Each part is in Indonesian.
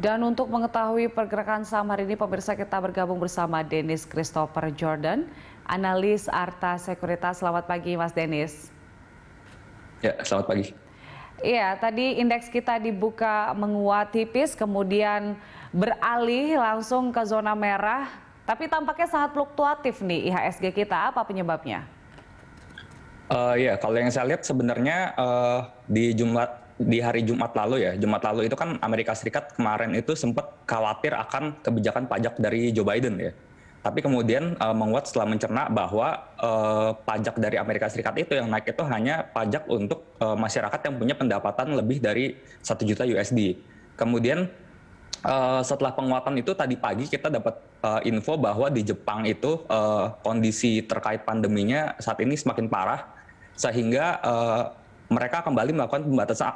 Dan untuk mengetahui pergerakan saham hari ini, pemirsa kita bergabung bersama Dennis Christopher Jordan, analis Arta Sekuritas. Selamat pagi, Mas Dennis. Ya, selamat pagi. Iya, tadi indeks kita dibuka menguat tipis, kemudian beralih langsung ke zona merah. Tapi tampaknya sangat fluktuatif nih IHSG kita. Apa penyebabnya? Ya, kalau yang saya lihat sebenarnya di hari Jumat lalu ya, Jumat lalu itu kan Amerika Serikat kemarin itu sempat khawatir akan kebijakan pajak dari Joe Biden ya. Tapi kemudian menguat setelah mencerna bahwa pajak dari Amerika Serikat itu yang naik itu hanya pajak untuk masyarakat yang punya pendapatan lebih dari 1 juta USD. Kemudian setelah penguatan itu tadi pagi kita dapat info bahwa di Jepang itu kondisi terkait pandeminya saat ini semakin parah, sehingga mereka kembali melakukan pembatasan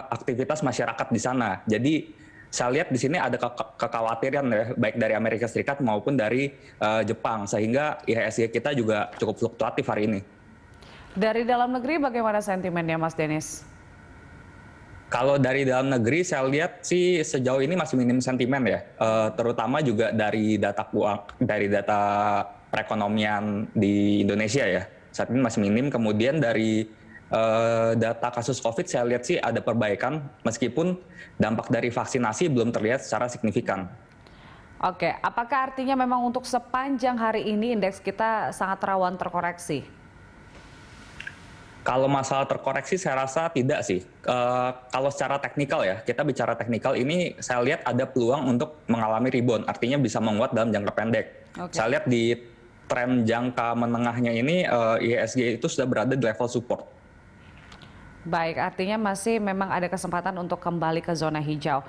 aktivitas masyarakat di sana. Jadi saya lihat di sini ada kekhawatiran ya, baik dari Amerika Serikat maupun dari Jepang, sehingga IHSG kita juga cukup fluktuatif hari ini. Dari dalam negeri bagaimana sentimennya, Mas Dennis? Kalau dari dalam negeri saya lihat sih sejauh ini masih minim sentimen ya, terutama juga dari data perekonomian di Indonesia ya, saat ini masih minim. Kemudian dari data kasus COVID saya lihat sih ada perbaikan, meskipun dampak dari vaksinasi belum terlihat secara signifikan. Oke, apakah artinya memang untuk sepanjang hari ini indeks kita sangat rawan terkoreksi? Kalau masalah terkoreksi saya rasa tidak sih. Kalau secara teknikal ya, kita bicara teknikal ini saya lihat ada peluang untuk mengalami rebound, artinya bisa menguat dalam jangka pendek. Oke. Saya lihat di tren jangka menengahnya ini IHSG itu sudah berada di level support. Baik, artinya masih memang ada kesempatan untuk kembali ke zona hijau.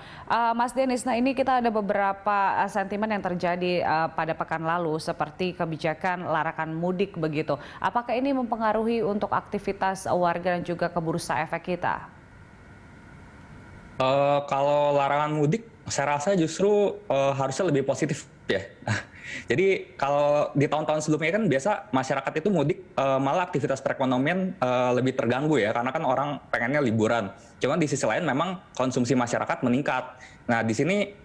Mas Dennis, nah ini kita ada beberapa sentimen yang terjadi pada pekan lalu seperti kebijakan larangan mudik begitu. Apakah ini mempengaruhi untuk aktivitas warga dan juga ke bursa efek kita? Kalau larangan mudik, saya rasa justru harusnya lebih positif ya. Jadi kalau di tahun-tahun sebelumnya kan biasa masyarakat itu mudik, malah aktivitas perekonomian lebih terganggu ya, karena kan orang pengennya liburan. Cuman di sisi lain memang konsumsi masyarakat meningkat. Nah di sini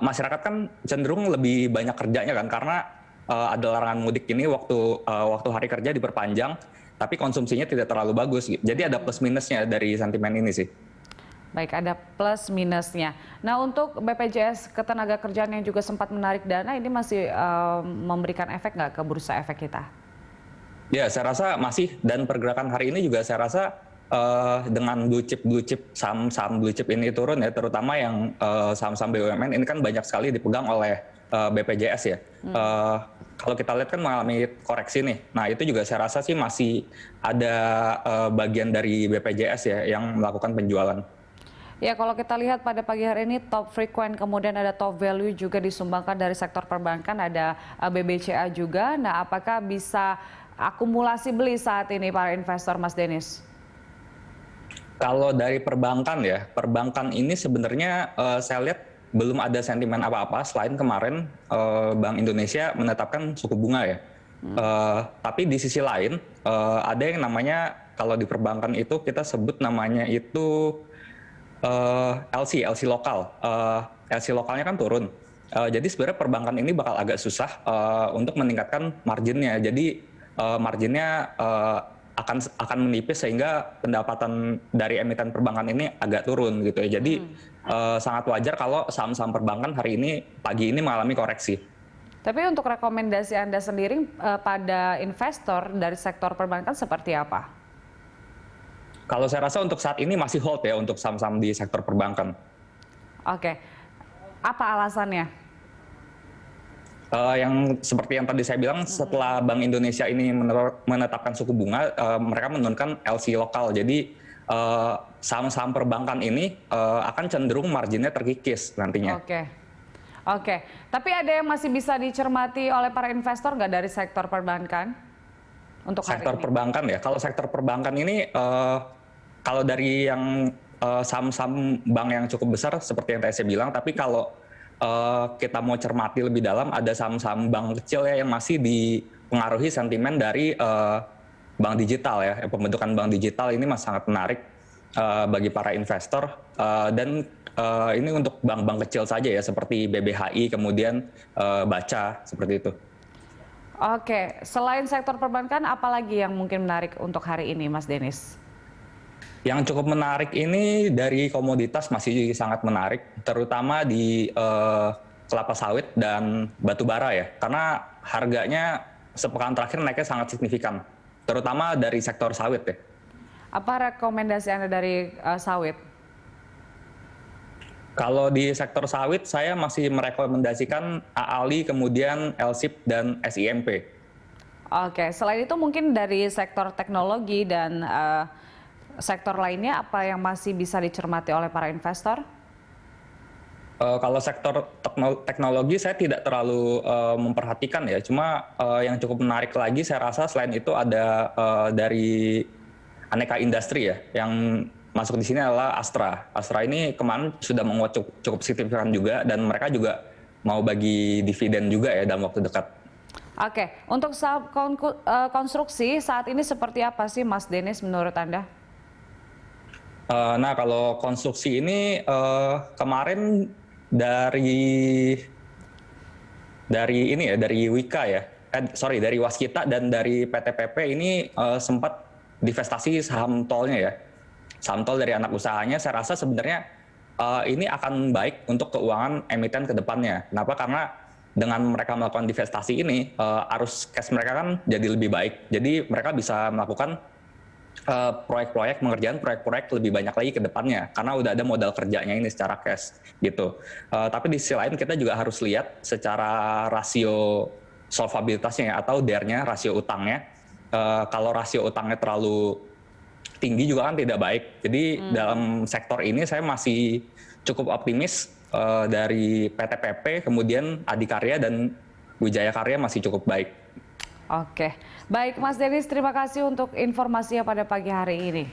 masyarakat kan cenderung lebih banyak kerjanya kan, karena ada larangan mudik ini waktu hari kerja diperpanjang, tapi konsumsinya tidak terlalu bagus. Jadi ada plus minusnya dari sentimen ini sih. Baik, ada plus minusnya. Nah, untuk BPJS Ketenagakerjaan yang juga sempat menarik dana, ini masih memberikan efek nggak ke bursa efek kita? Ya, saya rasa masih, dan pergerakan hari ini juga saya rasa dengan blue chip saham blue chip ini turun ya, terutama yang saham-saham BUMN ini kan banyak sekali dipegang oleh BPJS ya. Kalau kita lihat kan mengalami koreksi nih. Nah, itu juga saya rasa sih masih ada bagian dari BPJS ya yang melakukan penjualan. Ya, kalau kita lihat pada pagi hari ini top frequent, kemudian ada top value juga disumbangkan dari sektor perbankan, ada BBCA juga. Nah, apakah bisa akumulasi beli saat ini para investor, Mas Dennis? Kalau dari perbankan ya, perbankan ini sebenarnya saya lihat belum ada sentimen apa-apa selain kemarin Bank Indonesia menetapkan suku bunga ya. Tapi di sisi lain ada yang namanya, kalau di perbankan itu kita sebut namanya itu LC lokal. LC lokalnya kan turun. Jadi sebenarnya perbankan ini bakal agak susah untuk meningkatkan marginnya. Jadi marginnya akan menipis, sehingga pendapatan dari emiten perbankan ini agak turun gitu ya. Jadi sangat wajar kalau saham-saham perbankan hari ini pagi ini mengalami koreksi. Tapi untuk rekomendasi Anda sendiri pada investor dari sektor perbankan seperti apa? Kalau saya rasa untuk saat ini masih hold ya untuk saham-saham di sektor perbankan. Oke, apa alasannya? Yang seperti yang tadi saya bilang, setelah Bank Indonesia ini menetapkan suku bunga, mereka menurunkan LC lokal. Jadi saham-saham perbankan ini akan cenderung marginnya terkikis nantinya. Oke. Tapi ada yang masih bisa dicermati oleh para investor nggak dari sektor perbankan untuk hari Sektor ini? perbankan ya, kalau sektor perbankan ini kalau dari yang saham-saham bank yang cukup besar seperti yang tadi saya bilang, tapi kalau kita mau cermati lebih dalam, ada saham-saham bank kecil ya yang masih dipengaruhi sentimen dari bank digital ya. Pembentukan bank digital ini masih sangat menarik bagi para investor, dan Ini untuk bank-bank kecil saja ya, seperti BBHI, kemudian Baca, seperti itu. Oke, selain sektor perbankan, apalagi yang mungkin menarik untuk hari ini, Mas Denis? Yang cukup menarik ini dari komoditas masih sangat menarik, terutama di kelapa sawit dan batu bara ya, karena harganya sepekan terakhir naiknya sangat signifikan, terutama dari sektor sawit ya. Apa rekomendasi Anda dari sawit? Kalau di sektor sawit, saya masih merekomendasikan AALI, kemudian LSIP, dan SIMP. Oke, selain itu mungkin dari sektor teknologi dan sektor lainnya, apa yang masih bisa dicermati oleh para investor? Kalau sektor teknologi saya tidak terlalu memperhatikan ya, cuma yang cukup menarik lagi saya rasa selain itu ada dari aneka industri ya, yang masuk di sini adalah Astra. Astra ini kemarin sudah menguat cukup signifikan juga, dan mereka juga mau bagi dividen juga ya dalam waktu dekat. Oke, untuk saham konstruksi saat ini seperti apa sih Mas Denis menurut Anda? Nah, kalau konstruksi ini kemarin dari ini ya, dari Wika ya, dari Waskita dan dari PTPP ini sempat divestasi saham tolnya ya, saham tol dari anak usahanya. Saya rasa sebenarnya ini akan baik untuk keuangan emiten ke depannya. Kenapa? Karena dengan mereka melakukan divestasi ini, arus cash mereka kan jadi lebih baik. Jadi mereka bisa melakukan mengerjakan proyek-proyek lebih banyak lagi ke depannya, karena udah ada modal kerjanya ini secara cash gitu. Tapi di sisi lain kita juga harus lihat secara rasio solvabilitasnya ya, atau DER-nya, rasio utangnya. Kalau rasio utangnya terlalu tinggi juga kan tidak baik. Jadi dalam sektor ini saya masih cukup optimis, dari PTPP, kemudian Adikarya dan Wijaya Karya masih cukup baik. Oke, baik Mas Denis, terima kasih untuk informasinya pada pagi hari ini.